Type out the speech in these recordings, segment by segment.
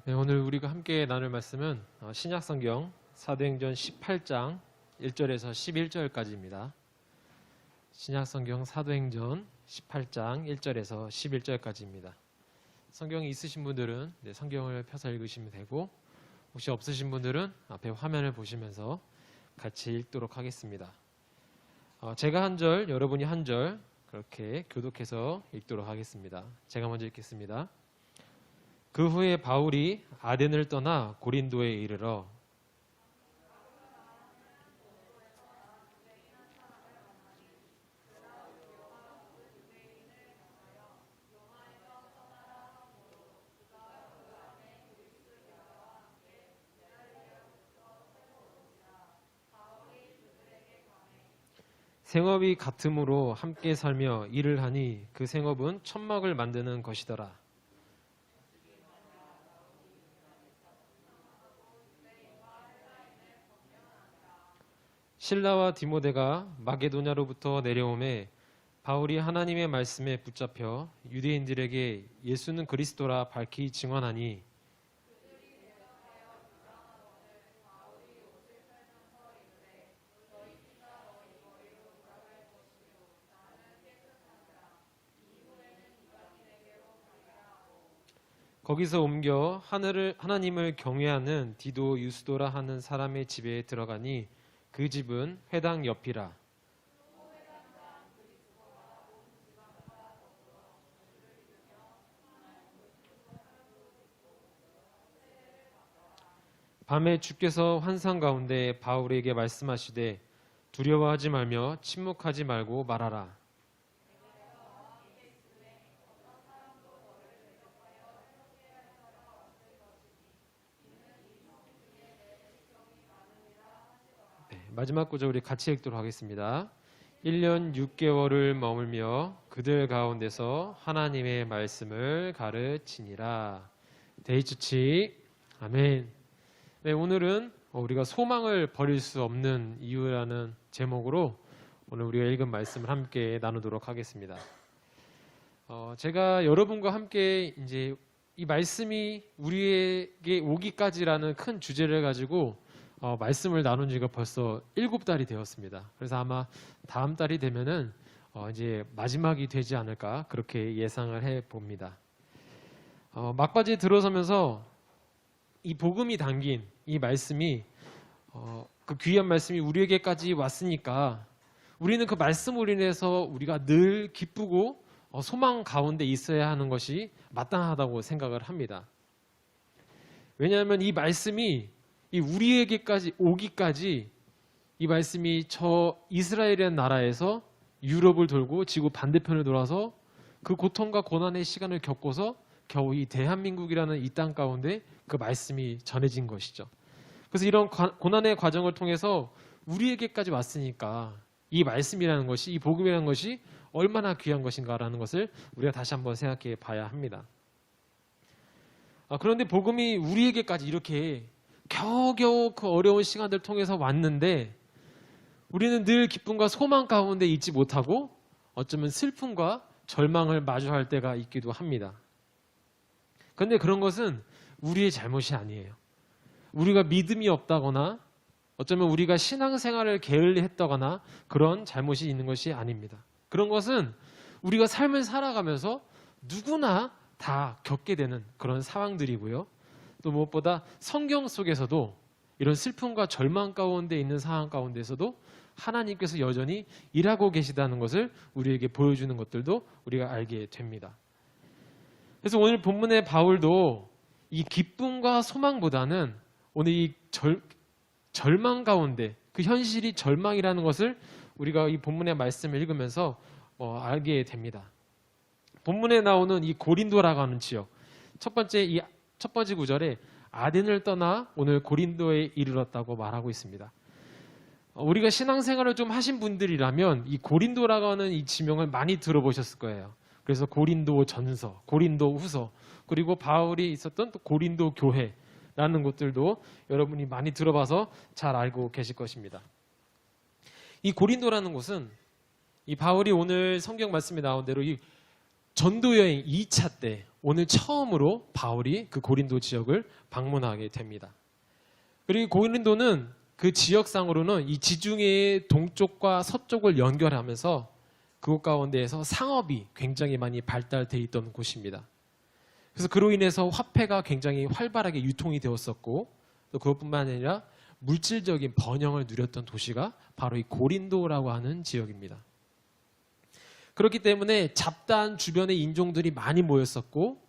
네, 오늘 우리가 함께 나눌 말씀은 신약성경 사도행전 18장 1절에서 11절까지입니다. 신약성경 사도행전 18장 1절에서 11절까지입니다. 성경이 있으신 분들은 성경을 펴서 읽으시면 되고, 혹시 없으신 분들은 앞에 화면을 보시면서 같이 읽도록 하겠습니다. 제가 한 절, 여러분이 한 절 그렇게 교독해서 읽도록 하겠습니다. 제가 먼저 읽겠습니다. 그 후에 바울이 아덴을 떠나 고린도에 이르러 생업이 같음으로 함께 살며 일을 하니 그 생업은 천막을 만드는 것이더라. 실라와 디모데가 마게도냐로부터 내려오매 바울이 하나님의 말씀에 붙잡혀 유대인들에게 예수는 그리스도라 밝히 증언하니 거기서 옮겨 하나님을 경외하는 디도 유스도라 하는 사람의 집에 들어가니 그 집은 회당 옆이라. 밤에 주께서 환상 가운데 바울에게 말씀하시되 두려워하지 말며 침묵하지 말고 말하라. 마지막 구절 우리 같이 읽도록 하겠습니다. 1년 6개월을 머물며 그들 가운데서 하나님의 말씀을 가르치니라. 데이츠치 아멘. 네, 오늘은 우리가 소망을 버릴 수 없는 이유라는 제목으로 오늘 우리가 읽은 말씀을 함께 나누도록 하겠습니다. 제가 여러분과 함께 이제 이 말씀이 우리에게 오기까지라는 큰 주제를 가지고 말씀을 나눈 지가 벌써 7달이 되었습니다. 그래서 아마 다음 달이 되면은 이제 마지막이 되지 않을까 그렇게 예상을 해 봅니다. 막바지에 들어서면서 이 복음이 담긴 이 말씀이 그 귀한 말씀이 우리에게까지 왔으니까 우리는 그 말씀으로 인해서 우리가 늘 기쁘고 소망 가운데 있어야 하는 것이 마땅하다고 생각을 합니다. 왜냐하면 이 말씀이 이 우리에게까지 오기까지 이 말씀이 저 이스라엘이라는 나라에서 유럽을 돌고 지구 반대편을 돌아서 그 고통과 고난의 시간을 겪고서 겨우 이 대한민국이라는 이 땅 가운데 그 말씀이 전해진 것이죠. 그래서 이런 고난의 과정을 통해서 우리에게까지 왔으니까 이 말씀이라는 것이, 이 복음이라는 것이 얼마나 귀한 것인가라는 것을 우리가 다시 한번 생각해 봐야 합니다. 그런데 복음이 우리에게까지 이렇게 겨우겨우 그 어려운 시간들을 통해서 왔는데 우리는 늘 기쁨과 소망 가운데 있지 못하고 어쩌면 슬픔과 절망을 마주할 때가 있기도 합니다. 그런데 그런 것은 우리의 잘못이 아니에요. 우리가 믿음이 없다거나 어쩌면 우리가 신앙생활을 게을리했다거나 그런 잘못이 있는 것이 아닙니다. 그런 것은 우리가 삶을 살아가면서 누구나 다 겪게 되는 그런 상황들이고요. 또 무엇보다 성경 속에서도 이런 슬픔과 절망 가운데 있는 상황 가운데서도 하나님께서 여전히 일하고 계시다는 것을 우리에게 보여주는 것들도 우리가 알게 됩니다. 그래서 오늘 본문의 바울도 이 기쁨과 소망보다는 오늘 이 절망 가운데 그 현실이 절망이라는 것을 우리가 이 본문의 말씀을 읽으면서 알게 됩니다. 본문에 나오는 이 고린도라고 하는 지역, 첫 번째 구절에 아덴을 떠나 오늘 고린도에 이르렀다고 말하고 있습니다. 우리가 신앙생활을 좀 하신 분들이라면 이 고린도라고 하는 이 지명을 많이 들어보셨을 거예요. 그래서 고린도 전서, 고린도 후서, 그리고 바울이 있었던 또 고린도 교회라는 것들도 여러분이 많이 들어봐서 잘 알고 계실 것입니다. 이 고린도라는 곳은 이 바울이 오늘 성경 말씀에 나온 대로 이 전도 여행 2차 때 오늘 처음으로 바울이 그 고린도 지역을 방문하게 됩니다. 그리고 고린도는 그 지역상으로는 이 지중해의 동쪽과 서쪽을 연결하면서 그곳 가운데에서 상업이 굉장히 많이 발달되어 있던 곳입니다. 그래서 그로 인해서 화폐가 굉장히 활발하게 유통이 되었었고 또 그것뿐만 아니라 물질적인 번영을 누렸던 도시가 바로 이 고린도라고 하는 지역입니다. 그렇기 때문에 잡다한 주변의 인종들이 많이 모였었고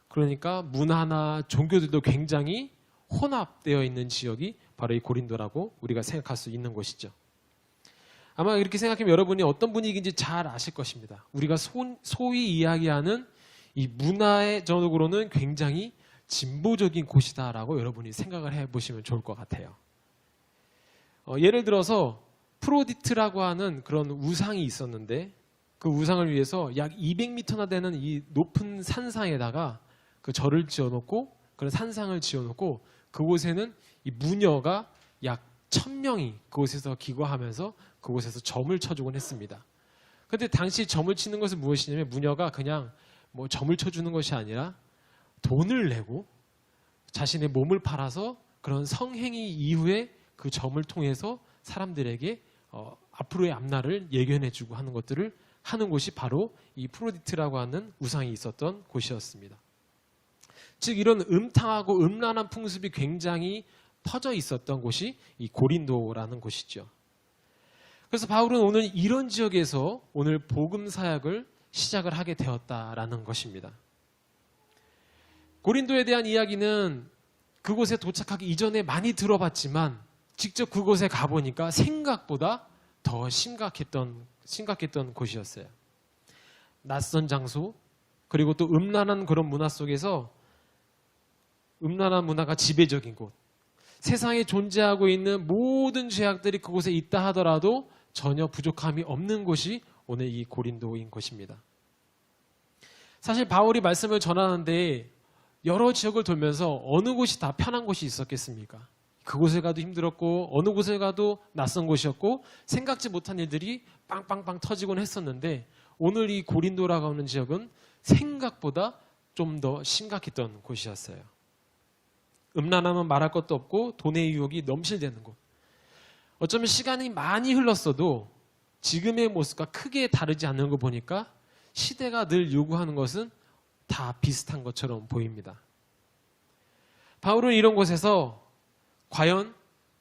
그러니까 문화나 종교들도 굉장히 혼합되어 있는 지역이 바로 이 고린도라고 우리가 생각할 수 있는 곳이죠. 아마 이렇게 생각하면 여러분이 어떤 분위기인지 잘 아실 것입니다. 우리가 소위 이야기하는 이 문화적으로는 굉장히 진보적인 곳이다라고 여러분이 생각을 해보시면 좋을 것 같아요. 예를 들어서 프로디트라고 하는 그런 우상이 있었는데 그 우상을 위해서 약 200m나 되는 이 높은 산상에다가 그 절을 지어놓고 그런 산상을 지어놓고 그곳에는 이 무녀가 약 1000명이 그곳에서 기거하면서 그곳에서 점을 쳐주곤 했습니다. 그런데 당시 점을 치는 것은 무엇이냐면 무녀가 그냥 뭐 점을 쳐주는 것이 아니라 돈을 내고 자신의 몸을 팔아서 그런 성행위 이후에 그 점을 통해서 사람들에게 앞으로의 앞날을 예견해주고 하는 것들을 하는 곳이 바로 이 프로디트라고 하는 우상이 있었던 곳이었습니다. 즉 이런 음탕하고 음란한 풍습이 굉장히 퍼져 있었던 곳이 이 고린도라는 곳이죠. 그래서 바울은 오늘 이런 지역에서 오늘 복음 사역을 시작을 하게 되었다라는 것입니다. 고린도에 대한 이야기는 그곳에 도착하기 이전에 많이 들어봤지만 직접 그곳에 가보니까 생각보다 더 심각했던 곳이었어요. 낯선 장소 그리고 또 음란한 그런 문화 속에서 음란한 문화가 지배적인 곳, 세상에 존재하고 있는 모든 죄악들이 그곳에 있다 하더라도 전혀 부족함이 없는 곳이 오늘 이 고린도인 곳입니다. 사실 바울이 말씀을 전하는데 여러 지역을 돌면서 어느 곳이 다 편한 곳이 있었겠습니까? 그곳에 가도 힘들었고 어느 곳에 가도 낯선 곳이었고 생각지 못한 일들이 빵빵빵 터지곤 했었는데 오늘 이 고린도라고 하는 지역은 생각보다 좀 더 심각했던 곳이었어요. 음란하면 말할 것도 없고 돈의 유혹이 넘실대는 곳. 어쩌면 시간이 많이 흘렀어도 지금의 모습과 크게 다르지 않는 거 보니까 시대가 늘 요구하는 것은 다 비슷한 것처럼 보입니다. 바울은 이런 곳에서 과연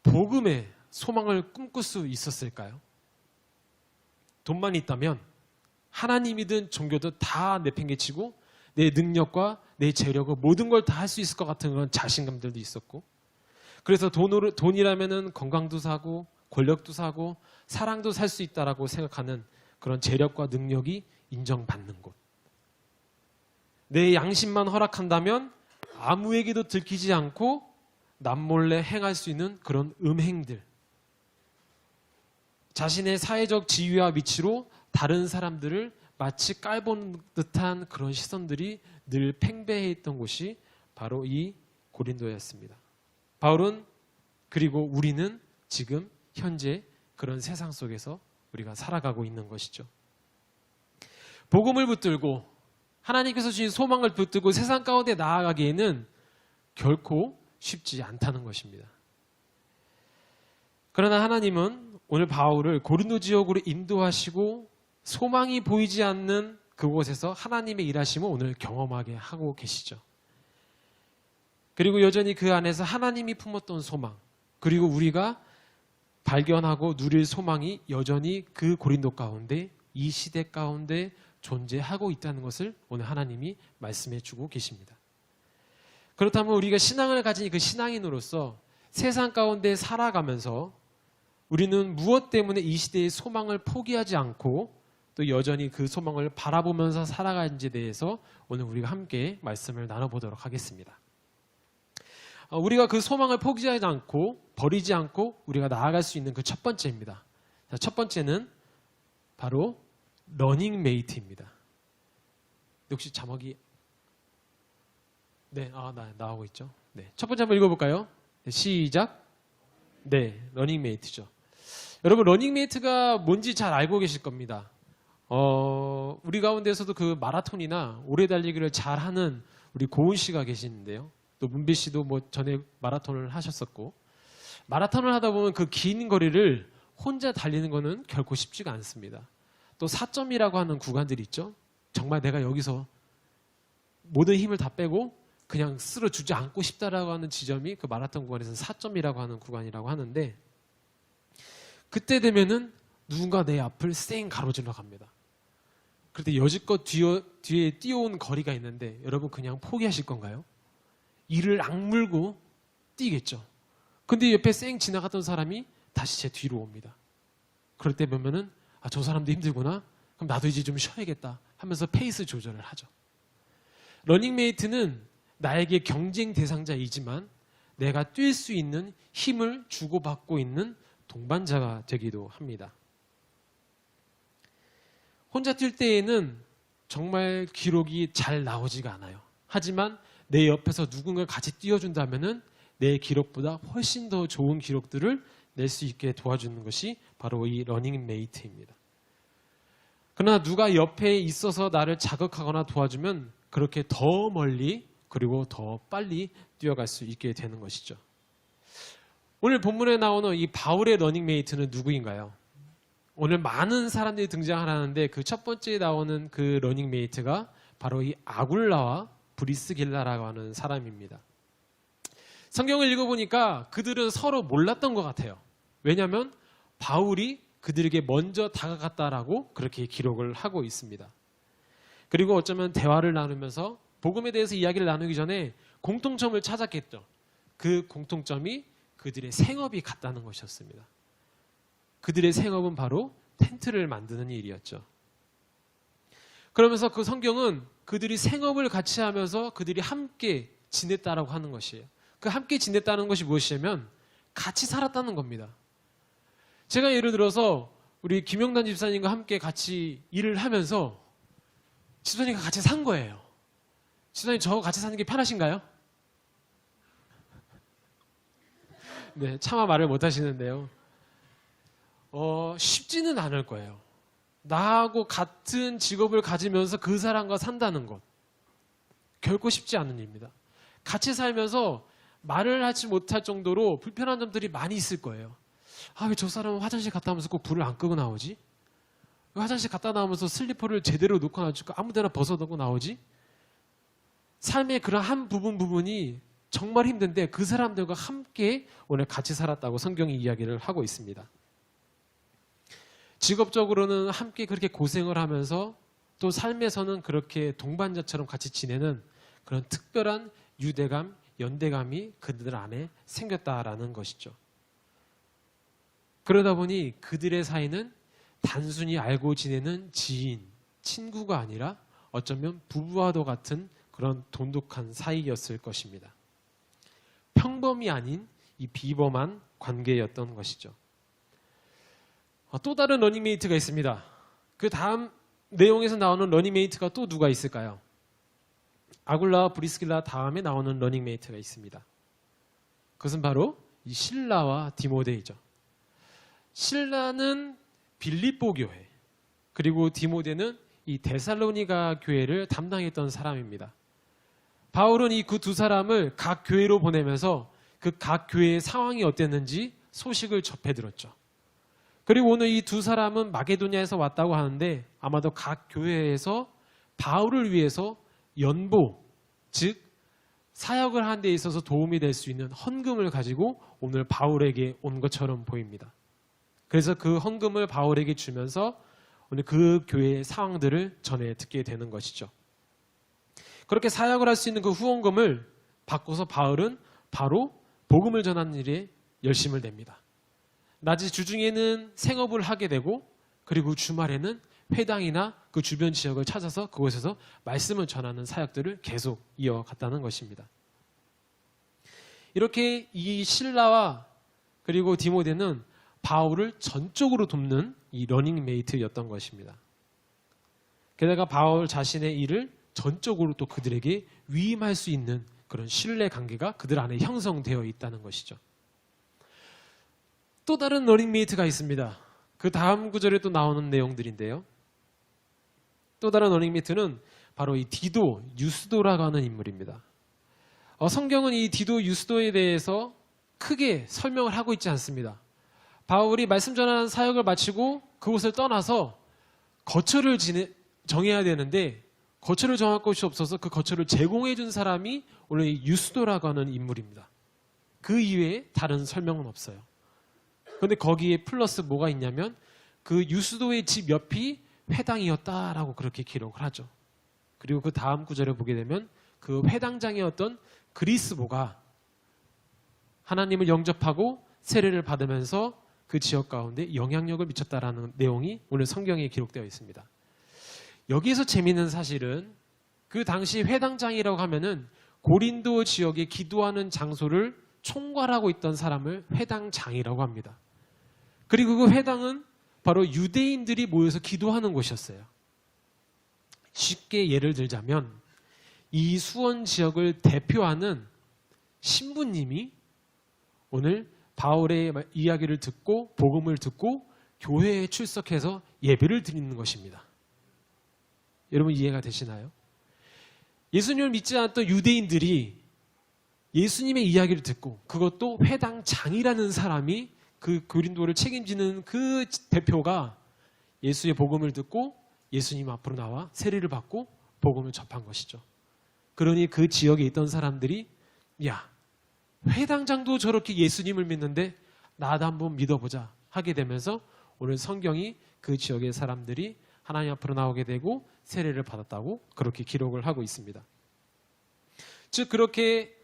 복음의 소망을 꿈꿀 수 있었을까요? 돈만 있다면 하나님이든 종교든 다 내팽개치고 내 능력과 내 재력을 모든 걸 다 할 수 있을 것 같은 그런 자신감들도 있었고 그래서 돈이라면은 건강도 사고 권력도 사고 사랑도 살 수 있다라고 생각하는 그런 재력과 능력이 인정받는 곳. 내 양심만 허락한다면 아무에게도 들키지 않고 남몰래 행할 수 있는 그런 음행들. 자신의 사회적 지위와 위치로 다른 사람들을 마치 깔보는 듯한 그런 시선들이 늘 팽배해 있던 곳이 바로 이 고린도였습니다. 바울은 그리고 우리는 지금 현재 그런 세상 속에서 우리가 살아가고 있는 것이죠. 복음을 붙들고 하나님께서 주신 소망을 붙들고 세상 가운데 나아가기에는 결코 쉽지 않다는 것입니다. 그러나 하나님은 오늘 바울을 고린도 지역으로 인도하시고 소망이 보이지 않는 그곳에서 하나님의 일하심을 오늘 경험하게 하고 계시죠. 그리고 여전히 그 안에서 하나님이 품었던 소망, 그리고 우리가 발견하고 누릴 소망이 여전히 그 고린도 가운데, 이 시대 가운데 존재하고 있다는 것을 오늘 하나님이 말씀해 주고 계십니다. 그렇다면 우리가 신앙을 가진 그 신앙인으로서 세상 가운데 살아가면서 우리는 무엇 때문에 이 시대의 소망을 포기하지 않고 또 여전히 그 소망을 바라보면서 살아가는지에 대해서 오늘 우리가 함께 말씀을 나눠보도록 하겠습니다. 우리가 그 소망을 포기하지 않고 버리지 않고 우리가 나아갈 수 있는 그 첫 번째입니다. 첫 번째는 바로 러닝메이트입니다. 혹시 자막이 나오고 있죠? 네, 첫 번째 한번 읽어볼까요? 네, 시작. 네, 러닝메이트죠. 여러분 러닝메이트가 뭔지 잘 알고 계실 겁니다. 우리 가운데서도 그 마라톤이나 오래 달리기를 잘하는 우리 고은 씨가 계시는데요. 또 문배 씨도 뭐 전에 마라톤을 하셨었고, 마라톤을 하다 보면 그 긴 거리를 혼자 달리는 거는 결코 쉽지가 않습니다. 또 4점이라고 하는 구간들이 있죠. 정말 내가 여기서 모든 힘을 다 빼고 그냥 쓰러지지 않고 싶다라고 하는 지점이 그 마라톤 구간에서 4점이라고 하는 구간이라고 하는데, 그때 되면은 누군가 내 앞을 쌩 가로질러 갑니다. 그런데 여지껏 뒤에 뛰어온 거리가 있는데 여러분 그냥 포기하실 건가요? 이를 악물고 뛰겠죠. 근데 옆에 쌩 지나갔던 사람이 다시 제 뒤로 옵니다. 그럴 때 보면은 저 사람도 힘들구나. 그럼 나도 이제 좀 쉬어야겠다 하면서 페이스 조절을 하죠. 러닝메이트는 나에게 경쟁 대상자이지만 내가 뛸 수 있는 힘을 주고받고 있는 동반자가 되기도 합니다. 혼자 뛸 때에는 정말 기록이 잘 나오지가 않아요. 하지만 내 옆에서 누군가 같이 뛰어준다면은 내 기록보다 훨씬 더 좋은 기록들을 낼 수 있게 도와주는 것이 바로 이 러닝메이트입니다. 그러나 누가 옆에 있어서 나를 자극하거나 도와주면 그렇게 더 멀리 그리고 더 빨리 뛰어갈 수 있게 되는 것이죠. 오늘 본문에 나오는 이 바울의 러닝메이트는 누구인가요? 오늘 많은 사람들이 등장하는데 그 첫 번째에 나오는 그 러닝메이트가 바로 이 아굴라와 브리스길라라고 하는 사람입니다. 성경을 읽어보니까 그들은 서로 몰랐던 것 같아요. 왜냐하면 바울이 그들에게 먼저 다가갔다라고 그렇게 기록을 하고 있습니다. 그리고 어쩌면 대화를 나누면서 복음에 대해서 이야기를 나누기 전에 공통점을 찾았겠죠. 그 공통점이 그들의 생업이 같다는 것이었습니다. 그들의 생업은 바로 텐트를 만드는 일이었죠. 그러면서 그 성경은 그들이 생업을 같이 하면서 그들이 함께 지냈다라고 하는 것이에요. 그 함께 지냈다는 것이 무엇이냐면 같이 살았다는 겁니다. 제가 예를 들어서 우리 김영단 집사님과 함께 같이 일을 하면서 집사님과 같이 산 거예요. 집사님 저하고 같이 사는 게 편하신가요? 네, 차마 말을 못 하시는데요. 쉽지는 않을 거예요. 나하고 같은 직업을 가지면서 그 사람과 산다는 것. 결코 쉽지 않은 일입니다. 같이 살면서 말을 하지 못할 정도로 불편한 점들이 많이 있을 거예요. 왜 저 사람은 화장실 갔다 오면서 꼭 불을 안 끄고 나오지? 왜 화장실 갔다 나오면서 슬리퍼를 제대로 놓고 나오지? 아무 데나 벗어놓고 나오지? 삶의 그런 한 부분이 정말 힘든데 그 사람들과 함께 오늘 같이 살았다고 성경이 이야기를 하고 있습니다. 직업적으로는 함께 그렇게 고생을 하면서 또 삶에서는 그렇게 동반자처럼 같이 지내는 그런 특별한 유대감, 연대감이 그들 안에 생겼다라는 것이죠. 그러다 보니 그들의 사이는 단순히 알고 지내는 지인, 친구가 아니라 어쩌면 부부와도 같은 그런 돈독한 사이였을 것입니다. 평범이 아닌 이 비범한 관계였던 것이죠. 또 다른 러닝메이트가 있습니다. 그 다음 내용에서 나오는 러닝메이트가 또 누가 있을까요? 아굴라와 브리스길라 다음에 나오는 러닝메이트가 있습니다. 그것은 바로 이 실라와 디모데이죠. 실라는 빌립보 교회, 그리고 디모데는 이 데살로니가 교회를 담당했던 사람입니다. 바울은 이 그 두 사람을 각 교회로 보내면서 그 각 교회의 상황이 어땠는지 소식을 접해 들었죠. 그리고 오늘 이 두 사람은 마게도냐에서 왔다고 하는데 아마도 각 교회에서 바울을 위해서 연보, 즉 사역을 하는 데 있어서 도움이 될 수 있는 헌금을 가지고 오늘 바울에게 온 것처럼 보입니다. 그래서 그 헌금을 바울에게 주면서 오늘 그 교회의 상황들을 전해 듣게 되는 것이죠. 그렇게 사역을 할 수 있는 그 후원금을 받고서 바울은 바로 복음을 전하는 일에 열심을 냅니다. 낮에 주중에는 생업을 하게 되고 그리고 주말에는 회당이나 그 주변 지역을 찾아서 그곳에서 말씀을 전하는 사역들을 계속 이어갔다는 것입니다. 이렇게 이 실라와 그리고 디모데는 바울을 전적으로 돕는 이 러닝메이트였던 것입니다. 게다가 바울 자신의 일을 전적으로 또 그들에게 위임할 수 있는 그런 신뢰 관계가 그들 안에 형성되어 있다는 것이죠. 또 다른 러닝메이트가 있습니다. 그 다음 구절에 또 나오는 내용들인데요. 또 다른 러닝메이트는 바로 이 디도 유스도라고 하는 인물입니다. 성경은 이 디도 유스도에 대해서 크게 설명을 하고 있지 않습니다. 바울이 말씀 전하는 사역을 마치고 그곳을 떠나서 거처를 정해야 되는데 거처를 정할 곳이 없어서 그 거처를 제공해 준 사람이 오늘 이 유스도라고 하는 인물입니다. 그 이외에 다른 설명은 없어요. 그런데 거기에 플러스 뭐가 있냐면 그 유스도의 집 옆이 회당이었다라고 그렇게 기록을 하죠. 그리고 그 다음 구절에 보게 되면 그 회당장이었던 그리스보가 하나님을 영접하고 세례를 받으면서 그 지역 가운데 영향력을 미쳤다라는 내용이 오늘 성경에 기록되어 있습니다. 여기에서 재미있는 사실은 그 당시 회당장이라고 하면은 고린도 지역에 기도하는 장소를 총괄하고 있던 사람을 회당장이라고 합니다. 그리고 그 회당은 바로 유대인들이 모여서 기도하는 곳이었어요. 쉽게 예를 들자면 이 수원 지역을 대표하는 신부님이 오늘 바울의 이야기를 듣고 복음을 듣고 교회에 출석해서 예배를 드리는 것입니다. 여러분 이해가 되시나요? 예수님을 믿지 않았던 유대인들이 예수님의 이야기를 듣고 그것도 회당장이라는 사람이 그 고린도를 책임지는 그 대표가 예수의 복음을 듣고 예수님 앞으로 나와 세례를 받고 복음을 접한 것이죠. 그러니 그 지역에 있던 사람들이 야, 회당장도 저렇게 예수님을 믿는데 나도 한번 믿어보자 하게 되면서 오늘 성경이 그 지역의 사람들이 하나님 앞으로 나오게 되고 세례를 받았다고 그렇게 기록을 하고 있습니다. 즉 그렇게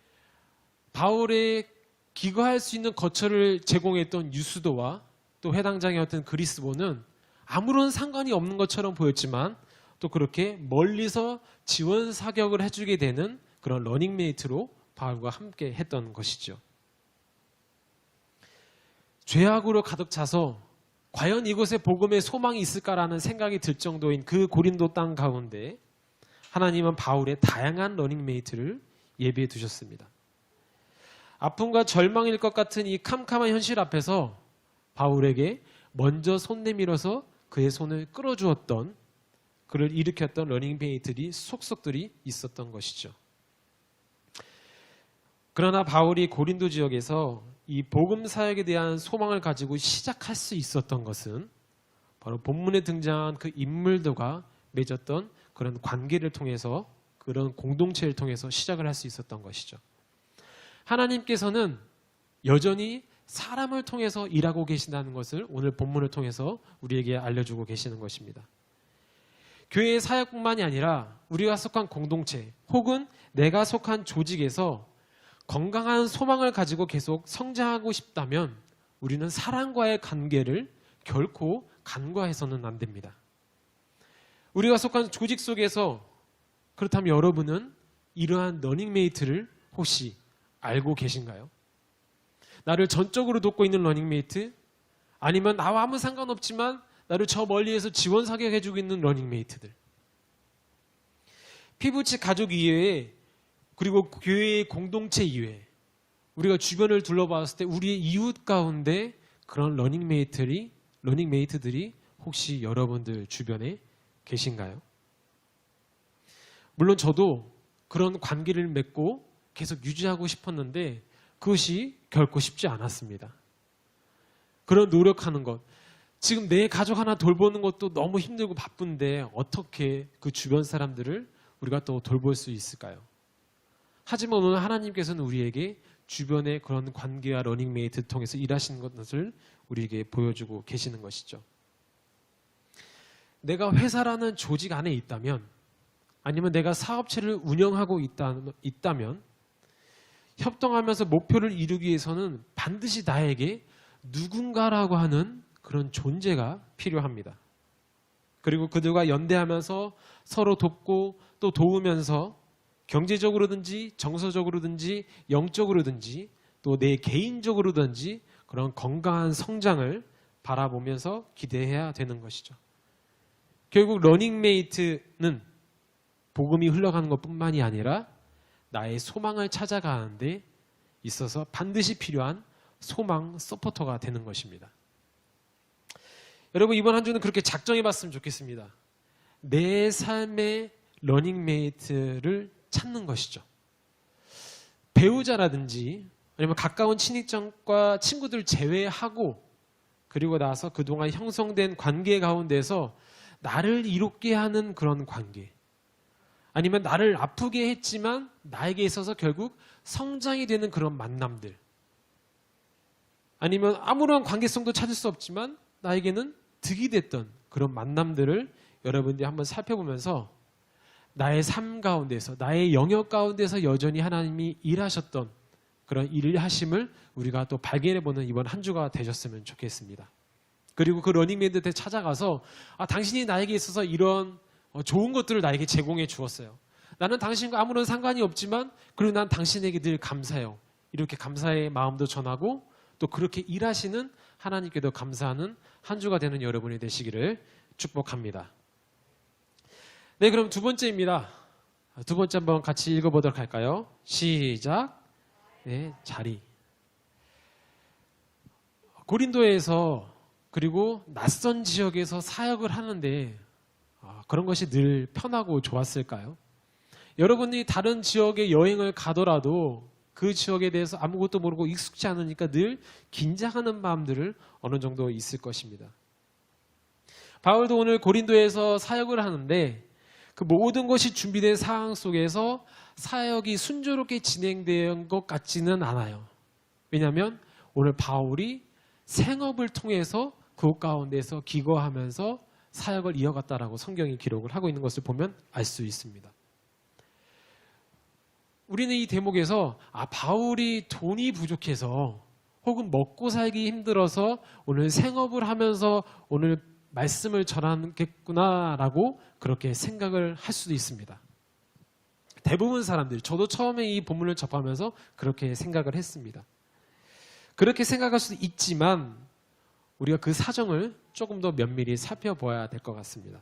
바울의 기거할 수 있는 거처를 제공했던 유스도와 또 회당장이었던 그리스보는 아무런 상관이 없는 것처럼 보였지만 또 그렇게 멀리서 지원 사격을 해주게 되는 그런 러닝메이트로 바울과 함께 했던 것이죠. 죄악으로 가득 차서 과연 이곳에 복음의 소망이 있을까라는 생각이 들 정도인 그 고린도 땅 가운데 하나님은 바울의 다양한 러닝메이트를 예비해 두셨습니다. 아픔과 절망일 것 같은 이 캄캄한 현실 앞에서 바울에게 먼저 손 내밀어서 그의 손을 끌어주었던 그를 일으켰던 러닝메이트들이 속속들이 있었던 것이죠. 그러나 바울이 고린도 지역에서 이 복음 사역에 대한 소망을 가지고 시작할 수 있었던 것은 바로 본문에 등장한 그 인물들과 맺었던 그런 관계를 통해서 그런 공동체를 통해서 시작을 할 수 있었던 것이죠. 하나님께서는 여전히 사람을 통해서 일하고 계신다는 것을 오늘 본문을 통해서 우리에게 알려주고 계시는 것입니다. 교회의 사역뿐만이 아니라 우리가 속한 공동체 혹은 내가 속한 조직에서 건강한 소망을 가지고 계속 성장하고 싶다면 우리는 사람과의 관계를 결코 간과해서는 안 됩니다. 우리가 속한 조직 속에서 그렇다면 여러분은 이러한 러닝메이트를 혹시 알고 계신가요? 나를 전적으로 돕고 있는 러닝메이트? 아니면 나와 아무 상관없지만 나를 저 멀리에서 지원 사격해주고 있는 러닝메이트들? 피부치 가족 이외에 그리고 교회의 공동체 이외에 우리가 주변을 둘러봤을 때 우리의 이웃 가운데 그런 러닝메이트들이 혹시 여러분들 주변에 계신가요? 물론 저도 그런 관계를 맺고 계속 유지하고 싶었는데 그것이 결코 쉽지 않았습니다. 그런 노력하는 것, 지금 내 가족 하나 돌보는 것도 너무 힘들고 바쁜데 어떻게 그 주변 사람들을 우리가 또 돌볼 수 있을까요? 하지만 오늘 하나님께서는 우리에게 주변의 그런 관계와 러닝메이트를 통해서 일하시는 것을 우리에게 보여주고 계시는 것이죠. 내가 회사라는 조직 안에 있다면 아니면 내가 사업체를 운영하고 있다면 협동하면서 목표를 이루기 위해서는 반드시 나에게 누군가라고 하는 그런 존재가 필요합니다. 그리고 그들과 연대하면서 서로 돕고 또 도우면서 경제적으로든지 정서적으로든지 영적으로든지 또 내 개인적으로든지 그런 건강한 성장을 바라보면서 기대해야 되는 것이죠. 결국 러닝메이트는 복음이 흘러가는 것뿐만이 아니라 나의 소망을 찾아가는 데 있어서 반드시 필요한 소망 서포터가 되는 것입니다. 여러분 이번 한 주는 그렇게 작정해 봤으면 좋겠습니다. 내 삶의 러닝메이트를 찾는 것이죠. 배우자라든지 아니면 가까운 친인척과 친구들 제외하고 그리고 나서 그동안 형성된 관계 가운데서 나를 이롭게 하는 그런 관계, 아니면 나를 아프게 했지만 나에게 있어서 결국 성장이 되는 그런 만남들, 아니면 아무런 관계성도 찾을 수 없지만 나에게는 득이 됐던 그런 만남들을 여러분들이 한번 살펴보면서 나의 삶 가운데서, 나의 영역 가운데서 여전히 하나님이 일하셨던 그런 일을 하심을 우리가 또 발견해보는 이번 한 주가 되셨으면 좋겠습니다. 그리고 그 러닝맨한테 찾아가서 당신이 나에게 있어서 이런 좋은 것들을 나에게 제공해 주었어요. 나는 당신과 아무런 상관이 없지만 그리고 난 당신에게 늘 감사해요. 이렇게 감사의 마음도 전하고 또 그렇게 일하시는 하나님께도 감사하는 한 주가 되는 여러분이 되시기를 축복합니다. 네, 그럼 두 번째입니다. 두 번째 한번 같이 읽어보도록 할까요? 시작. 네, 자리. 고린도에서 그리고 낯선 지역에서 사역을 하는데 그런 것이 늘 편하고 좋았을까요? 여러분이 다른 지역에 여행을 가더라도 그 지역에 대해서 아무것도 모르고 익숙지 않으니까 늘 긴장하는 마음들을 어느 정도 있을 것입니다. 바울도 오늘 고린도에서 사역을 하는데 그 모든 것이 준비된 상황 속에서 사역이 순조롭게 진행된 것 같지는 않아요. 왜냐하면 오늘 바울이 생업을 통해서 그곳 가운데서 기거하면서 사역을 이어갔다라고 성경이 기록을 하고 있는 것을 보면 알 수 있습니다. 우리는 이 대목에서 바울이 돈이 부족해서 혹은 먹고 살기 힘들어서 오늘 생업을 하면서 오늘 말씀을 전하겠구나라고 그렇게 생각을 할 수도 있습니다. 대부분 사람들, 저도 처음에 이 본문을 접하면서 그렇게 생각을 했습니다. 그렇게 생각할 수도 있지만 우리가 그 사정을 조금 더 면밀히 살펴봐야 될 것 같습니다.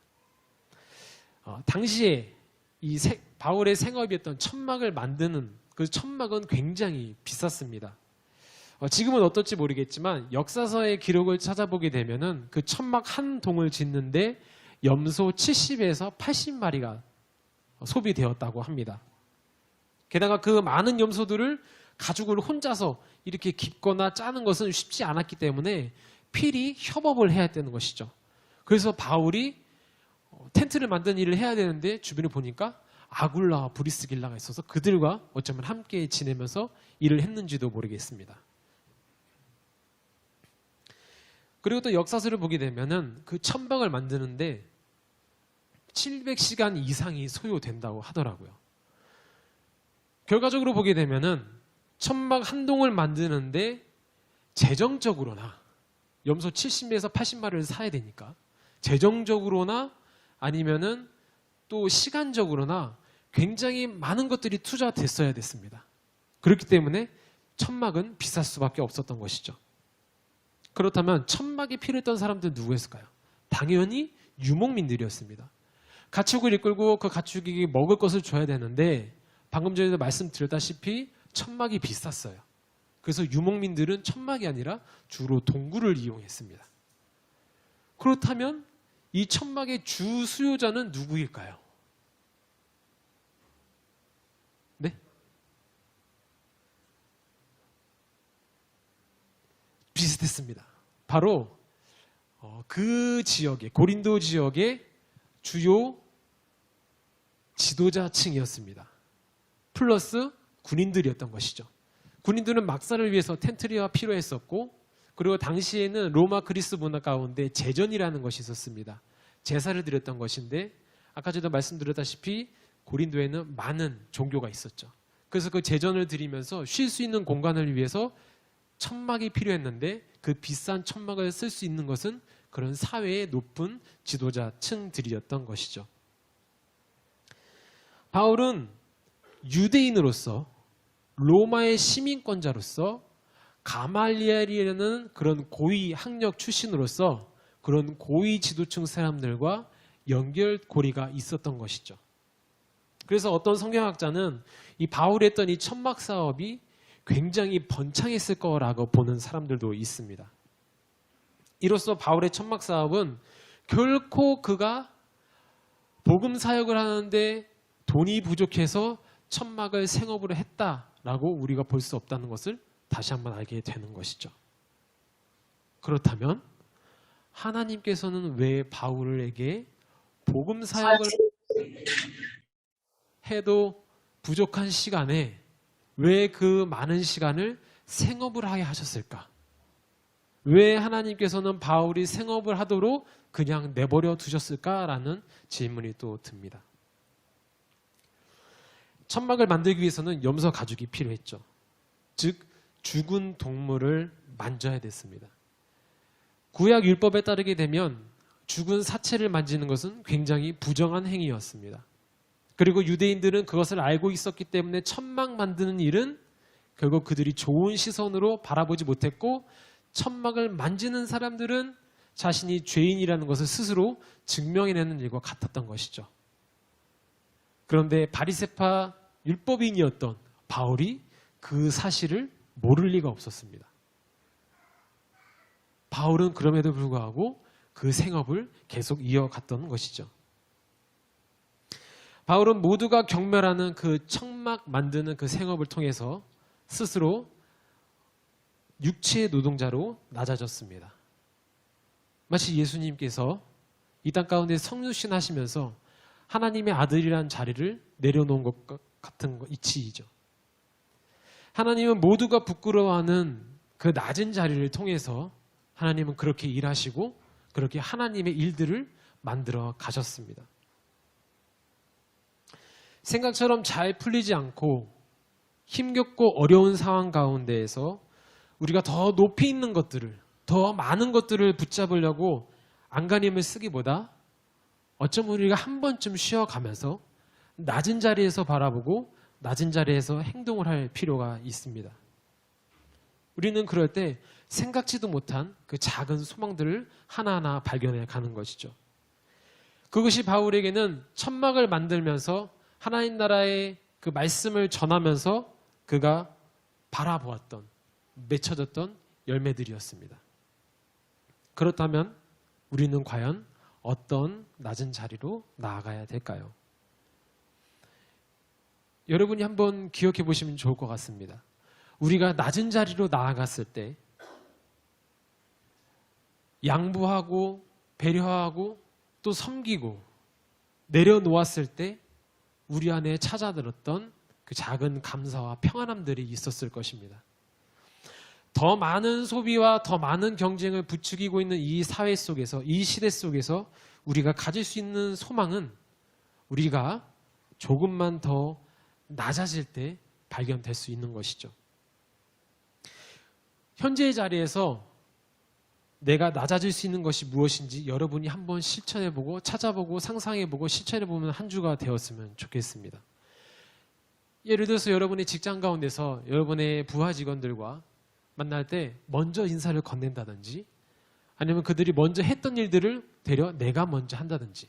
당시에 이 바울의 생업이었던 천막을 만드는 그 천막은 굉장히 비쌌습니다. 지금은 어떨지 모르겠지만 역사서의 기록을 찾아보게 되면은 그 천막 한 동을 짓는데 염소 70에서 80마리가 소비되었다고 합니다. 게다가 그 많은 염소들을 가죽을 혼자서 이렇게 깁거나 짜는 것은 쉽지 않았기 때문에 필히 협업을 해야 되는 것이죠. 그래서 바울이 텐트를 만드는 일을 해야 되는데 주변에 보니까 아굴라와 브리스길라가 있어서 그들과 어쩌면 함께 지내면서 일을 했는지도 모르겠습니다. 그리고 또 역사서를 보게 되면은 그 천막을 만드는데 700시간 이상이 소요된다고 하더라고요. 결과적으로 보게 되면은 천막 한 동을 만드는데 재정적으로나 염소 70에서 80마리를 사야 되니까 재정적으로나 아니면은 또 시간적으로나 굉장히 많은 것들이 투자됐어야 됐습니다. 그렇기 때문에 천막은 비쌀 수밖에 없었던 것이죠. 그렇다면 천막이 필요했던 사람들은 누구였을까요? 당연히 유목민들이었습니다. 가축을 이끌고 그 가축이 먹을 것을 줘야 되는데 방금 전에도 말씀드렸다시피 천막이 비쌌어요. 그래서 유목민들은 천막이 아니라 주로 동굴을 이용했습니다. 그렇다면 이 천막의 주 수요자는 누구일까요? 네? 비슷했습니다. 바로 그 지역의 고린도 지역의 주요 지도자층이었습니다. 플러스 군인들이었던 것이죠. 군인들은 막사를 위해서 텐트리가 필요했었고 그리고 당시에는 로마 그리스 문화 가운데 제전이라는 것이 있었습니다. 제사를 드렸던 것인데 아까 전에 말씀드렸다시피 고린도에는 많은 종교가 있었죠. 그래서 그 제전을 드리면서 쉴 수 있는 공간을 위해서 천막이 필요했는데 그 비싼 천막을 쓸 수 있는 것은 그런 사회의 높은 지도자층들이었던 것이죠. 바울은 유대인으로서 로마의 시민권자로서 가말리엘이라는 그런 고위 학력 출신으로서 그런 고위 지도층 사람들과 연결고리가 있었던 것이죠. 그래서 어떤 성경학자는 이 바울이 했던 이 천막 사업이 굉장히 번창했을 거라고 보는 사람들도 있습니다. 이로써 바울의 천막 사업은 결코 그가 복음 사역을 하는데 돈이 부족해서 천막을 생업으로 했다라고 우리가 볼 수 없다는 것을 다시 한번 알게 되는 것이죠. 그렇다면 하나님께서는 왜 바울에게 복음 사역을 해도 부족한 시간에 왜 그 많은 시간을 생업을 하게 하셨을까? 왜 하나님께서는 바울이 생업을 하도록 그냥 내버려 두셨을까라는 질문이 또 듭니다. 천막을 만들기 위해서는 염소 가죽이 필요했죠. 즉 죽은 동물을 만져야 됐습니다. 구약 율법에 따르게 되면 죽은 사체를 만지는 것은 굉장히 부정한 행위였습니다. 그리고 유대인들은 그것을 알고 있었기 때문에 천막 만드는 일은 결국 그들이 좋은 시선으로 바라보지 못했고, 천막을 만지는 사람들은 자신이 죄인이라는 것을 스스로 증명해내는 일과 같았던 것이죠. 그런데 바리새파 율법인이었던 바울이 그 사실을 모를 리가 없었습니다. 바울은 그럼에도 불구하고 그 생업을 계속 이어갔던 것이죠. 바울은 모두가 경멸하는 그 천막 만드는 그 생업을 통해서 스스로 육체의 노동자로 낮아졌습니다. 마치 예수님께서 이 땅 가운데 성육신 하시면서 하나님의 아들이라는 자리를 내려놓은 것 같은 이치이죠. 하나님은 모두가 부끄러워하는 그 낮은 자리를 통해서 하나님은 그렇게 일하시고 그렇게 하나님의 일들을 만들어 가셨습니다. 생각처럼 잘 풀리지 않고 힘겹고 어려운 상황 가운데에서 우리가 더 높이 있는 것들을, 더 많은 것들을 붙잡으려고 안간힘을 쓰기보다 어쩌면 우리가 한 번쯤 쉬어가면서 낮은 자리에서 바라보고 낮은 자리에서 행동을 할 필요가 있습니다. 우리는 그럴 때 생각지도 못한 그 작은 소망들을 하나하나 발견해 가는 것이죠. 그것이 바울에게는 천막을 만들면서 하나님 나라의 그 말씀을 전하면서 그가 바라보았던, 맺혀졌던 열매들이었습니다. 그렇다면 우리는 과연 어떤 낮은 자리로 나아가야 될까요? 여러분이 한번 기억해 보시면 좋을 것 같습니다. 우리가 낮은 자리로 나아갔을 때 양보하고 배려하고 또 섬기고 내려놓았을 때 우리 안에 찾아들었던 그 작은 감사와 평안함들이 있었을 것입니다. 더 많은 소비와 더 많은 경쟁을 부추기고 있는 이 사회 속에서, 이 시대 속에서 우리가 가질 수 있는 소망은 우리가 조금만 더 낮아질 때 발견될 수 있는 것이죠. 현재의 자리에서 내가 낮아질 수 있는 것이 무엇인지 여러분이 한번 실천해보고 찾아보고 상상해보고 실천해보면 한 주가 되었으면 좋겠습니다. 예를 들어서 여러분의 직장 가운데서 여러분의 부하 직원들과 만날 때 먼저 인사를 건넨다든지, 아니면 그들이 먼저 했던 일들을 되려 내가 먼저 한다든지,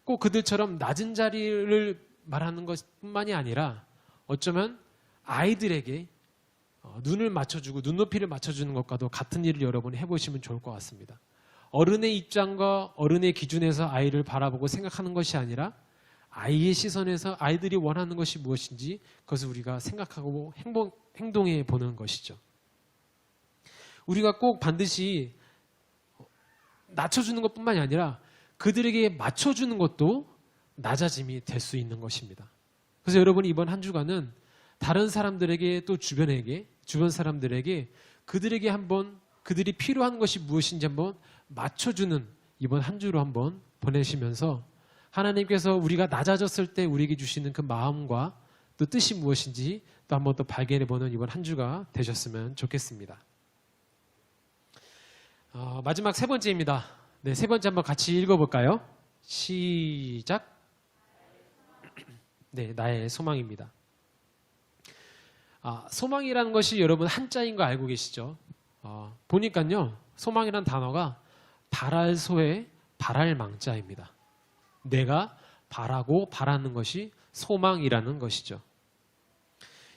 꼭 그들처럼 낮은 자리를 말하는 것뿐만이 아니라 어쩌면 아이들에게 눈을 맞춰주고 눈높이를 맞춰주는 것과도 같은 일을 여러분이 해보시면 좋을 것 같습니다. 어른의 입장과 어른의 기준에서 아이를 바라보고 생각하는 것이 아니라 아이의 시선에서 아이들이 원하는 것이 무엇인지 그것을 우리가 생각하고 행동해 보는 것이죠. 우리가 꼭 반드시 낮춰주는 것뿐만이 아니라 그들에게 맞춰주는 것도 낮아짐이 될 수 있는 것입니다. 그래서 여러분이 이번 한 주간은 다른 사람들에게 또 주변 사람들에게 그들에게 한번 그들이 필요한 것이 무엇인지 한번 맞춰주는 이번 한 주로 한번 보내시면서 하나님께서 우리가 낮아졌을 때 우리에게 주시는 그 마음과 또 뜻이 무엇인지 또 한번 또 발견해보는 이번 한 주가 되셨으면 좋겠습니다. 마지막 세 번째입니다. 네, 세 번째 한번 같이 읽어볼까요? 시작. 네, 나의 소망입니다. 소망이라는 것이 여러분 한자인 거 알고 계시죠? 보니까요, 소망이란 단어가 바랄 소의 바랄 망자입니다. 내가 바라고 바라는 것이 소망이라는 것이죠.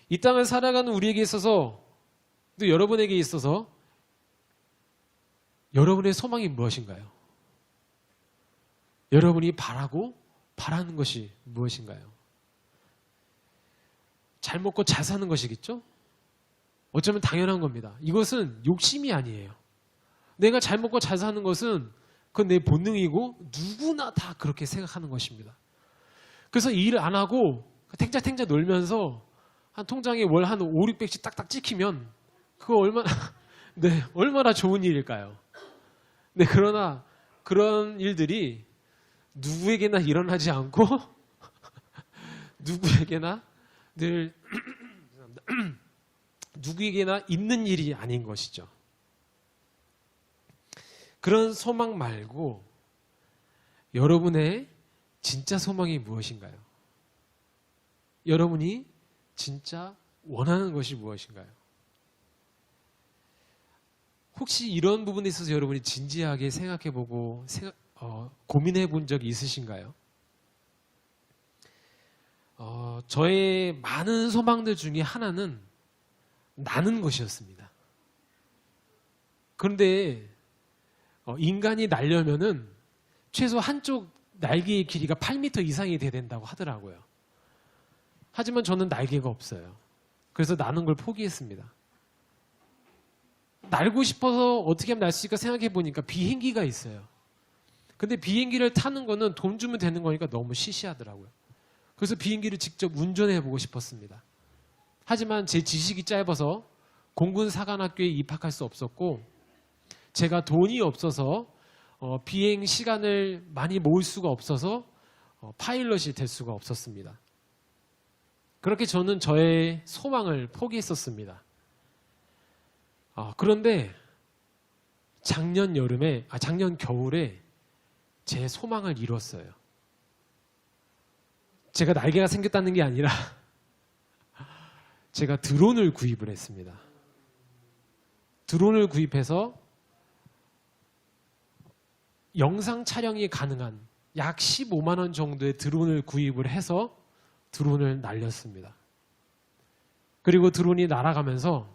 이 땅을 살아가는 우리에게 있어서, 또 여러분에게 있어서 여러분의 소망이 무엇인가요? 여러분이 바라고 바라는 것이 무엇인가요? 잘 먹고 잘 사는 것이겠죠? 어쩌면 당연한 겁니다. 이것은 욕심이 아니에요. 내가 잘 먹고 잘 사는 것은 그건 내 본능이고 누구나 다 그렇게 생각하는 것입니다. 그래서 일을 안 하고 탱자탱자 놀면서 한 통장에 월 한 5, 600씩 딱딱 찍히면 그거 얼마나 네, 얼마나 좋은 일일까요? 네, 그러나 그런 일들이 누구에게나 일어나지 않고 누구에게나 늘 누구에게나 있는 일이 아닌 것이죠. 그런 소망 말고 여러분의 진짜 소망이 무엇인가요? 여러분이 진짜 원하는 것이 무엇인가요? 혹시 이런 부분에 있어서 여러분이 진지하게 생각해보고 고민해본 적이 있으신가요? 저의 많은 소망들 중에 하나는 나는 것이었습니다. 그런데 인간이 날려면은 최소 한쪽 날개의 길이가 8m 이상이 돼야 된다고 하더라고요. 하지만 저는 날개가 없어요. 그래서 나는 걸 포기했습니다. 날고 싶어서 어떻게 하면 날 수 있을까 생각해 보니까 비행기가 있어요. 근데 비행기를 타는 거는 돈 주면 되는 거니까 너무 시시하더라고요. 그래서 비행기를 직접 운전해 보고 싶었습니다. 하지만 제 지식이 짧아서 공군 사관학교에 입학할 수 없었고 제가 돈이 없어서 비행 시간을 많이 모을 수가 없어서 파일럿이 될 수가 없었습니다. 그렇게 저는 저의 소망을 포기했었습니다. 그런데 작년 겨울에 제 소망을 이뤘어요. 제가 날개가 생겼다는 게 아니라 제가 드론을 구입을 했습니다. 드론을 구입해서 영상 촬영이 가능한 약 15만 원 정도의 드론을 구입을 해서 드론을 날렸습니다. 그리고 드론이 날아가면서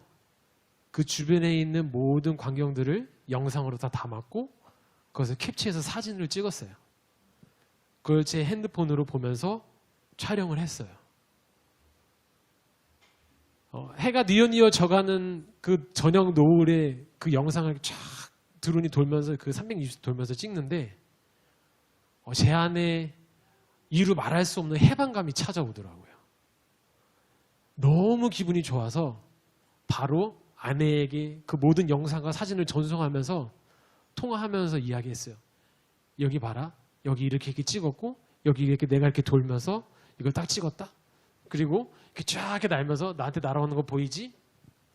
그 주변에 있는 모든 광경들을 영상으로 다 담았고 그것을 캡처해서 사진을 찍었어요. 그걸 제 핸드폰으로 보면서 촬영을 했어요. 해가 뉘어뉘어 져가는 그 저녁 노을에 그 영상을 쫙 드론이 돌면서 그 360도 돌면서 찍는데 제 안에 이루 말할 수 없는 해방감이 찾아오더라고요. 너무 기분이 좋아서 바로 아내에게 그 모든 영상과 사진을 전송하면서 통화하면서 이야기했어요. 여기 봐라. 여기 이렇게 찍었고 여기 이렇게 내가 이렇게 돌면서 이걸 딱 찍었다. 그리고 이렇게 쫙 이렇게 날면서 나한테 날아오는 거 보이지?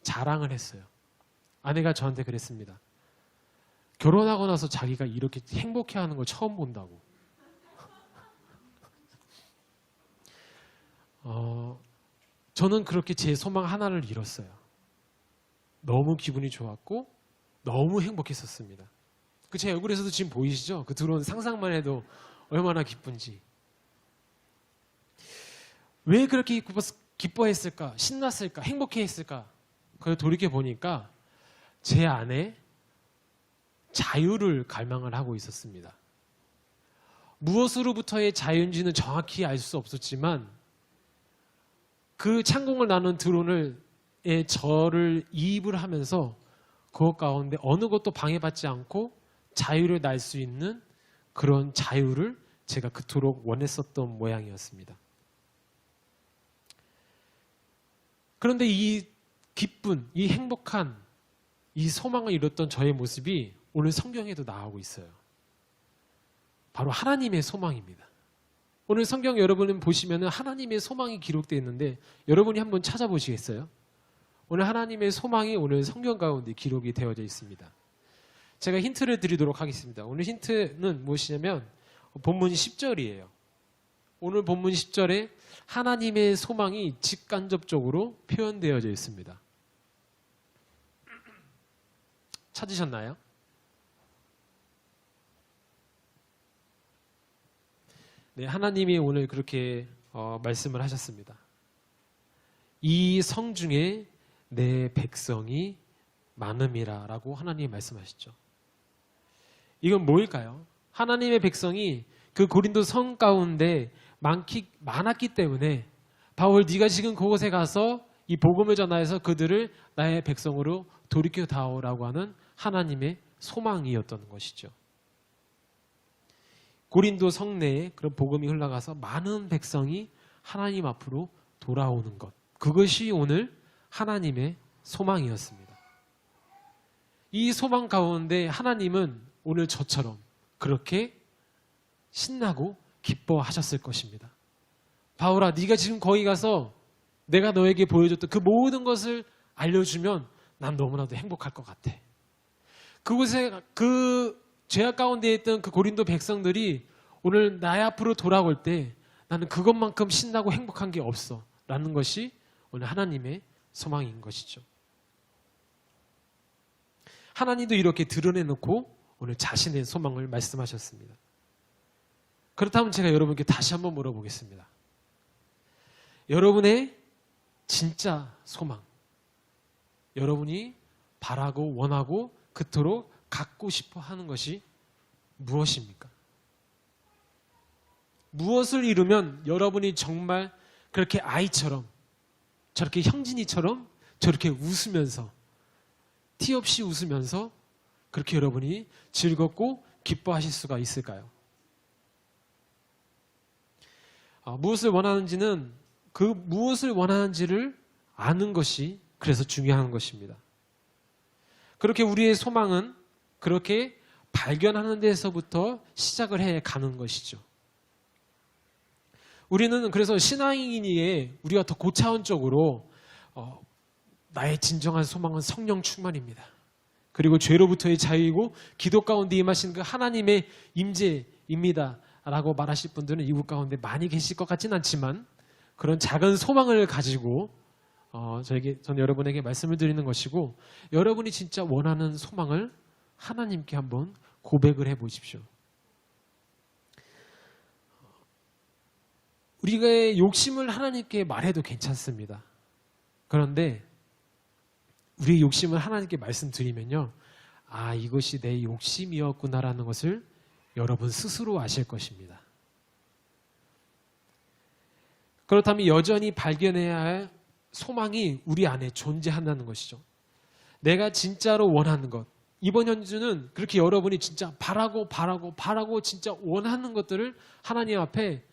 자랑을 했어요. 아내가 저한테 그랬습니다. 결혼하고 나서 자기가 이렇게 행복해하는 걸 처음 본다고. 저는 그렇게 제 소망 하나를 이뤘어요. 너무 기분이 좋았고 너무 행복했었습니다. 그 제 얼굴에서도 지금 보이시죠? 그 드론 상상만 해도 얼마나 기쁜지. 왜 그렇게 기뻐했을까? 신났을까? 행복해했을까? 그걸 돌이켜보니까 제 안에 자유를 갈망을 하고 있었습니다. 무엇으로부터의 자유인지는 정확히 알 수 없었지만 그 창공을 나눈 드론을 저를 이입을 하면서 그것 가운데 어느 것도 방해받지 않고 자유를 날 수 있는 그런 자유를 제가 그토록 원했었던 모양이었습니다. 그런데 이 기쁜, 이 행복한, 이 소망을 이뤘던 저의 모습이 오늘 성경에도 나오고 있어요. 바로 하나님의 소망입니다. 오늘 성경 여러분 보시면 하나님의 소망이 기록되어 있는데 여러분이 한번 찾아보시겠어요? 오늘 하나님의 소망이 오늘 성경 가운데 기록이 되어져 있습니다. 제가 힌트를 드리도록 하겠습니다. 오늘 힌트는 무엇이냐면 본문 10절이에요. 오늘 본문 10절에 하나님의 소망이 직간접적으로 표현되어져 있습니다. 찾으셨나요? 네, 하나님이 오늘 그렇게 말씀을 하셨습니다. 이 성 중에 내 백성이 많음이라 라고 하나님이 말씀하시죠. 이건 뭘까요? 하나님의 백성이 그 고린도 성 가운데 많았기 때문에 바울 네가 지금 그곳에 가서 이 복음을 전하여서 그들을 나의 백성으로 돌이켜 다오라고 하는 하나님의 소망이었던 것이죠. 고린도 성내에 그런 복음이 흘러가서 많은 백성이 하나님 앞으로 돌아오는 것. 그것이 오늘 하나님의 소망이었습니다. 이 소망 가운데 하나님은 오늘 저처럼 그렇게 신나고 기뻐하셨을 것입니다. 바울아, 네가 지금 거기 가서 내가 너에게 보여줬던 그 모든 것을 알려주면 난 너무나도 행복할 것 같아. 그곳에 그 죄악 가운데 있던 그 고린도 백성들이 오늘 나의 앞으로 돌아올 때 나는 그것만큼 신나고 행복한 게 없어 라는 것이 오늘 하나님의 소망인 것이죠. 하나님도 이렇게 드러내놓고 오늘 자신의 소망을 말씀하셨습니다. 그렇다면 제가 여러분께 다시 한번 물어보겠습니다. 여러분의 진짜 소망, 여러분이 바라고 원하고 그토록 갖고 싶어 하는 것이 무엇입니까? 무엇을 이루면 여러분이 정말 그렇게 아이처럼, 저렇게 형진이처럼 저렇게 웃으면서, 티 없이 웃으면서 그렇게 여러분이 즐겁고 기뻐하실 수가 있을까요? 무엇을 원하는지는 그 무엇을 원하는지를 아는 것이 그래서 중요한 것입니다. 그렇게 우리의 소망은 그렇게 발견하는 데서부터 시작을 해 가는 것이죠. 우리는 그래서 신앙인이기에 우리가 더 고차원적으로 나의 진정한 소망은 성령 충만입니다. 그리고 죄로부터의 자유이고 기도 가운데 임하신 그 하나님의 임재입니다 라고 말하실 분들은 이곳 가운데 많이 계실 것 같지는 않지만 그런 작은 소망을 가지고 저는 여러분에게 말씀을 드리는 것이고, 여러분이 진짜 원하는 소망을 하나님께 한번 고백을 해보십시오. 우리가 욕심을 하나님께 말해도 괜찮습니다. 그런데 우리의 욕심을 하나님께 말씀드리면요, 이것이 내 욕심이었구나라는 것을 여러분 스스로 아실 것입니다. 그렇다면 여전히 발견해야 할 소망이 우리 안에 존재한다는 것이죠. 내가 진짜로 원하는 것. 이번 연주는 그렇게 여러분이 진짜 바라고 진짜 원하는 것들을 하나님 앞에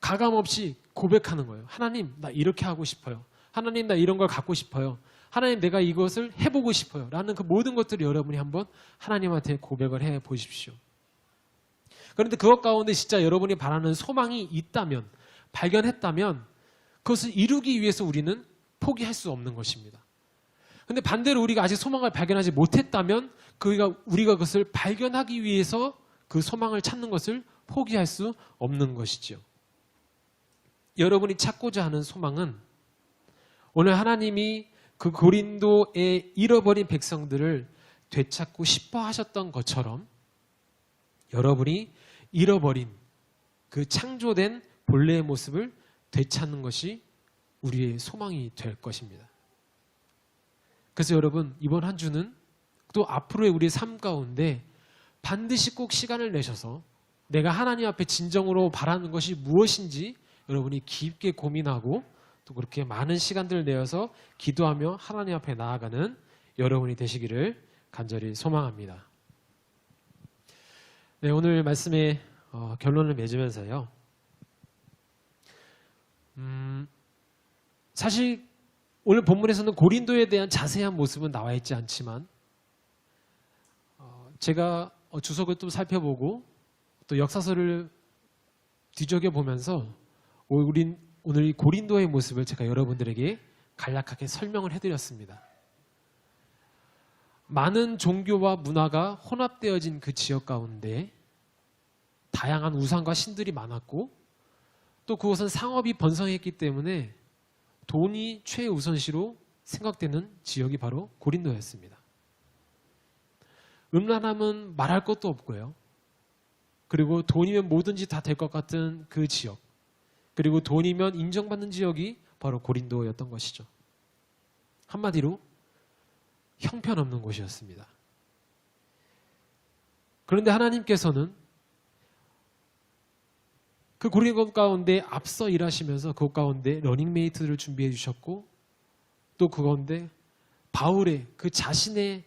가감없이 고백하는 거예요. 하나님, 나 이렇게 하고 싶어요. 하나님, 나 이런 걸 갖고 싶어요. 하나님, 내가 이것을 해보고 싶어요. 라는 그 모든 것들을 여러분이 한번 하나님한테 고백을 해 보십시오. 그런데 그것 가운데 진짜 여러분이 바라는 소망이 있다면, 발견했다면 그것을 이루기 위해서 우리는 포기할 수 없는 것입니다. 그런데 반대로 우리가 아직 소망을 발견하지 못했다면 우리가 그것을 발견하기 위해서 그 소망을 찾는 것을 포기할 수 없는 것이죠. 여러분이 찾고자 하는 소망은 오늘 하나님이 그 고린도의 잃어버린 백성들을 되찾고 싶어 하셨던 것처럼 여러분이 잃어버린 그 창조된 본래의 모습을 되찾는 것이 우리의 소망이 될 것입니다. 그래서 여러분, 이번 한 주는 또 앞으로의 우리의 삶 가운데 반드시 꼭 시간을 내셔서 내가 하나님 앞에 진정으로 바라는 것이 무엇인지 여러분이 깊게 고민하고 또 그렇게 많은 시간들을 내어서 기도하며 하나님 앞에 나아가는 여러분이 되시기를 간절히 소망합니다. 네, 오늘 말씀의 결론을 맺으면서요. 사실 오늘 본문에서는 고린도에 대한 자세한 모습은 나와 있지 않지만 제가 주석을 또 살펴보고 또 역사서를 뒤적여 보면서 오늘 이 고린도의 모습을 제가 여러분들에게 간략하게 설명을 해드렸습니다. 많은 종교와 문화가 혼합되어진 그 지역 가운데 다양한 우상과 신들이 많았고 또 그곳은 상업이 번성했기 때문에 돈이 최우선시로 생각되는 지역이 바로 고린도였습니다. 음란함은 말할 것도 없고요. 그리고 돈이면 뭐든지 다 될 것 같은 그 지역, 그리고 돈이면 인정받는 지역이 바로 고린도였던 것이죠. 한마디로 형편없는 곳이었습니다. 그런데 하나님께서는 그 고린도 가운데 앞서 일하시면서 그 가운데 러닝메이트를 준비해 주셨고 또 그 가운데 바울의 그 자신의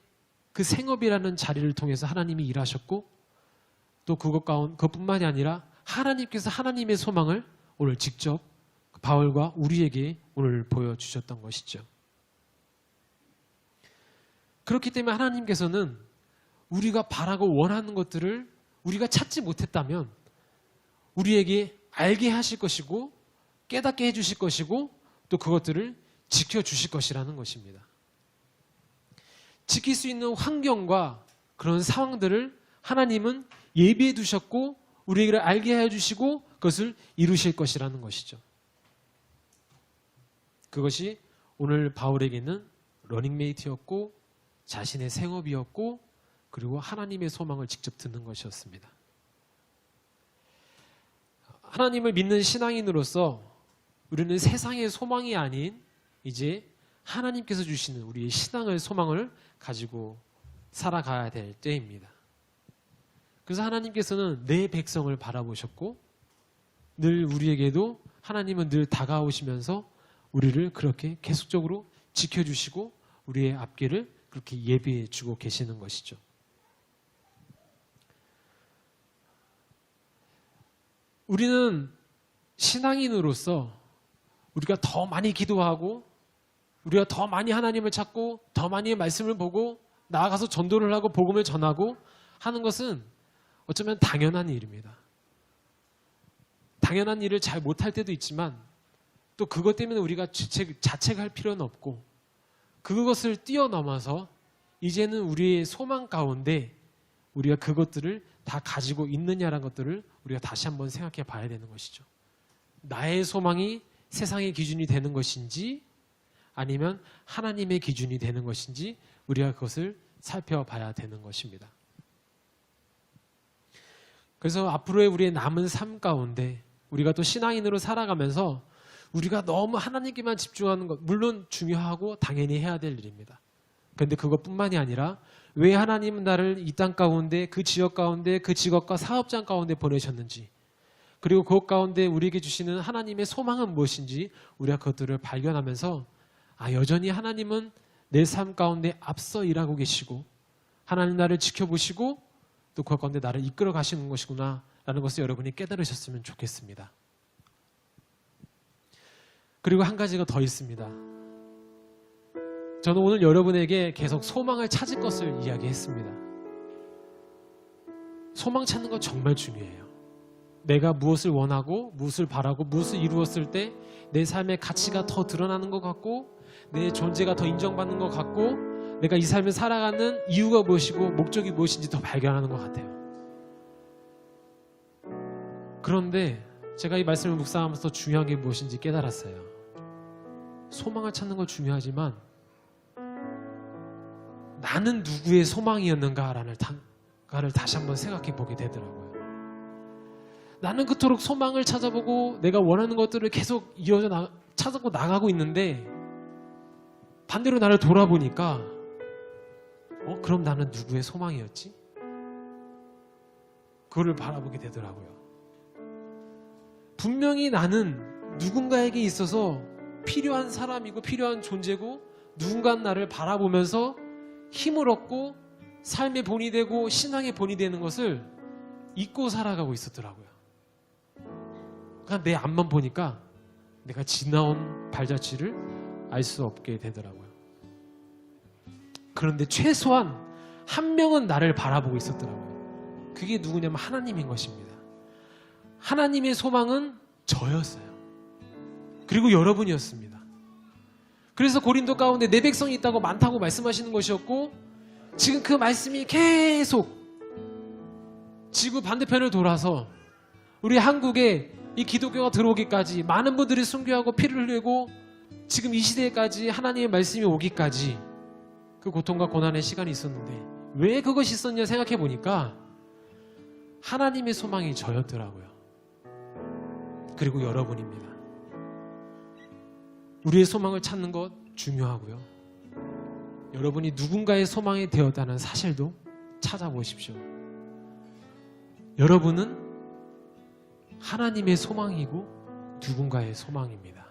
그 생업이라는 자리를 통해서 하나님이 일하셨고 또 그것뿐만이 아니라 하나님께서 하나님의 소망을 오늘 직접 바울과 우리에게 오늘 보여주셨던 것이죠. 그렇기 때문에 하나님께서는 우리가 바라고 원하는 것들을 우리가 찾지 못했다면 우리에게 알게 하실 것이고 깨닫게 해주실 것이고 또 그것들을 지켜주실 것이라는 것입니다. 지킬 수 있는 환경과 그런 상황들을 하나님은 예비해 두셨고 우리에게 알게 해주시고 그것을 이루실 것이라는 것이죠. 그것이 오늘 바울에게는 러닝메이트였고 자신의 생업이었고 그리고 하나님의 소망을 직접 듣는 것이었습니다. 하나님을 믿는 신앙인으로서 우리는 세상의 소망이 아닌 이제 하나님께서 주시는 우리의 신앙의 소망을 가지고 살아가야 될 때입니다. 그래서 하나님께서는 내 백성을 바라보셨고 늘 우리에게도 하나님은 늘 다가오시면서 우리를 그렇게 계속적으로 지켜주시고 우리의 앞길을 그렇게 예비해 주고 계시는 것이죠. 우리는 신앙인으로서 우리가 더 많이 기도하고 우리가 더 많이 하나님을 찾고 더 많이 말씀을 보고 나아가서 전도를 하고 복음을 전하고 하는 것은 어쩌면 당연한 일입니다. 당연한 일을 잘 못할 때도 있지만 또 그것 때문에 우리가 자책할 필요는 없고 그것을 뛰어넘어서 이제는 우리의 소망 가운데 우리가 그것들을 다 가지고 있느냐라는 것들을 우리가 다시 한번 생각해 봐야 되는 것이죠. 나의 소망이 세상의 기준이 되는 것인지 아니면 하나님의 기준이 되는 것인지 우리가 그것을 살펴봐야 되는 것입니다. 그래서 앞으로의 우리의 남은 삶 가운데 우리가 또 신앙인으로 살아가면서 우리가 너무 하나님께만 집중하는 것 물론 중요하고 당연히 해야 될 일입니다. 그런데 그것뿐만이 아니라 왜 하나님은 나를 이 땅 가운데 그 지역 가운데 그 직업과 사업장 가운데 보내셨는지 그리고 그것 가운데 우리에게 주시는 하나님의 소망은 무엇인지 우리가 그것들을 발견하면서 여전히 하나님은 내 삶 가운데 앞서 일하고 계시고 하나님 나를 지켜보시고 또 그 가운데 나를 이끌어 가시는 것이구나 라는 것을 여러분이 깨달으셨으면 좋겠습니다. 그리고 한 가지가 더 있습니다. 저는 오늘 여러분에게 계속 소망을 찾을 것을 이야기했습니다. 소망 찾는 거 정말 중요해요. 내가 무엇을 원하고 무엇을 바라고 무엇을 이루었을 때 내 삶의 가치가 더 드러나는 것 같고 내 존재가 더 인정받는 것 같고 내가 이 삶을 살아가는 이유가 무엇이고 목적이 무엇인지 더 발견하는 것 같아요. 그런데 제가 이 말씀을 묵상하면서 중요한 게 무엇인지 깨달았어요. 소망을 찾는 건 중요하지만 나는 누구의 소망이었는가를 다시 한번 생각해 보게 되더라고요. 나는 그토록 소망을 찾아보고 내가 원하는 것들을 계속 찾고 나가고 있는데 반대로 나를 돌아보니까 그럼 나는 누구의 소망이었지? 그거를 바라보게 되더라고요. 분명히 나는 누군가에게 있어서 필요한 사람이고 필요한 존재고 누군가 나를 바라보면서 힘을 얻고 삶의 본이 되고 신앙의 본이 되는 것을 잊고 살아가고 있었더라고요. 그냥 내 앞만 보니까 내가 지나온 발자취를 알 수 없게 되더라고요. 그런데 최소한 한 명은 나를 바라보고 있었더라고요. 그게 누구냐면 하나님인 것입니다. 하나님의 소망은 저였어요. 그리고 여러분이었습니다. 그래서 고린도 가운데 내 백성이 있다고 많다고 말씀하시는 것이었고 지금 그 말씀이 계속 지구 반대편을 돌아서 우리 한국에 이 기독교가 들어오기까지 많은 분들이 순교하고 피를 흘리고 지금 이 시대까지 하나님의 말씀이 오기까지 그 고통과 고난의 시간이 있었는데 왜 그것이 있었냐 생각해 보니까 하나님의 소망이 저였더라고요. 그리고 여러분입니다. 우리의 소망을 찾는 것 중요하고요. 여러분이 누군가의 소망이 되었다는 사실도 찾아보십시오. 여러분은 하나님의 소망이고 누군가의 소망입니다.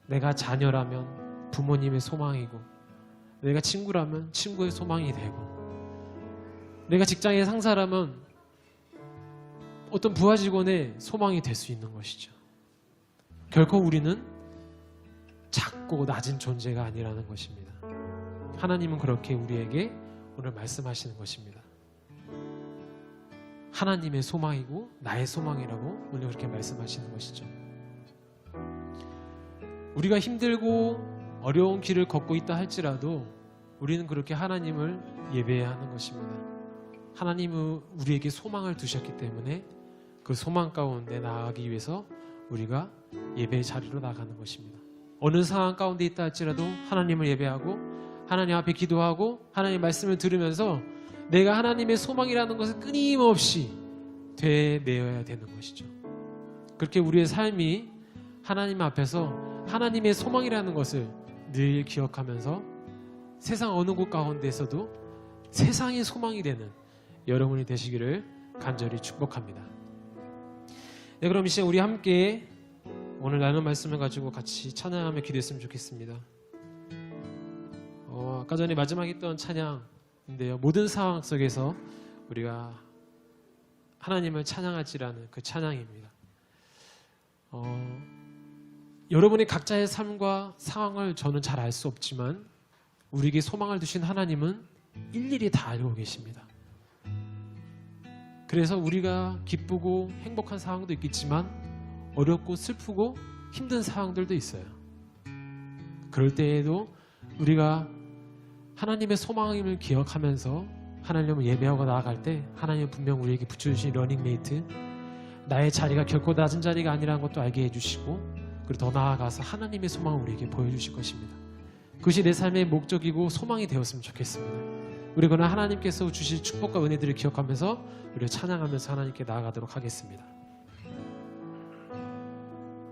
내가 자녀라면 부모님의 소망이고, 내가 친구라면 친구의 소망이 되고, 내가 직장의 상사라면 어떤 부하 직원의 소망이 될 수 있는 것이죠. 결코 우리는 작고 낮은 존재가 아니라는 것입니다. 하나님은 그렇게 우리에게 오늘 말씀하시는 것입니다. 하나님의 소망이고 나의 소망이라고 오늘 그렇게 말씀하시는 것이죠. 우리가 힘들고 어려운 길을 걷고 있다 할지라도 우리는 그렇게 하나님을 예배해야 하는 것입니다. 하나님은 우리에게 소망을 두셨기 때문에 그 소망 가운데 나아가기 위해서 우리가 예배의 자리로 나가는 것입니다. 어느 상황 가운데 있다 할지라도 하나님을 예배하고 하나님 앞에 기도하고 하나님의 말씀을 들으면서 내가 하나님의 소망이라는 것을 끊임없이 되뇌어야 되는 것이죠. 그렇게 우리의 삶이 하나님 앞에서 하나님의 소망이라는 것을 늘 기억하면서 세상 어느 곳 가운데에서도 세상의 소망이 되는 여러분이 되시기를 간절히 축복합니다. 네, 그럼 이 시간 우리 함께 오늘 나눈 말씀을 가지고 같이 찬양하며 기도했으면 좋겠습니다. 아까 전에 마지막 했던 찬양인데요. 모든 상황 속에서 우리가 하나님을 찬양할지라는 그 찬양입니다. 여러분의 각자의 삶과 상황을 저는 잘 알 수 없지만 우리에게 소망을 두신 하나님은 일일이 다 알고 계십니다. 그래서 우리가 기쁘고 행복한 상황도 있겠지만 어렵고 슬프고 힘든 상황들도 있어요. 그럴 때에도 우리가 하나님의 소망임을 기억하면서 하나님을 예배하고 나아갈 때 하나님은 분명 우리에게 붙여주신 러닝메이트, 나의 자리가 결코 낮은 자리가 아니라는 것도 알게 해주시고, 그리고 더 나아가서 하나님의 소망을 우리에게 보여주실 것입니다. 그것이 내 삶의 목적이고 소망이 되었으면 좋겠습니다. 우리 그러나 하나님께서 주실 축복과 은혜들을 기억하면서 우리가 찬양하면서 하나님께 나아가도록 하겠습니다.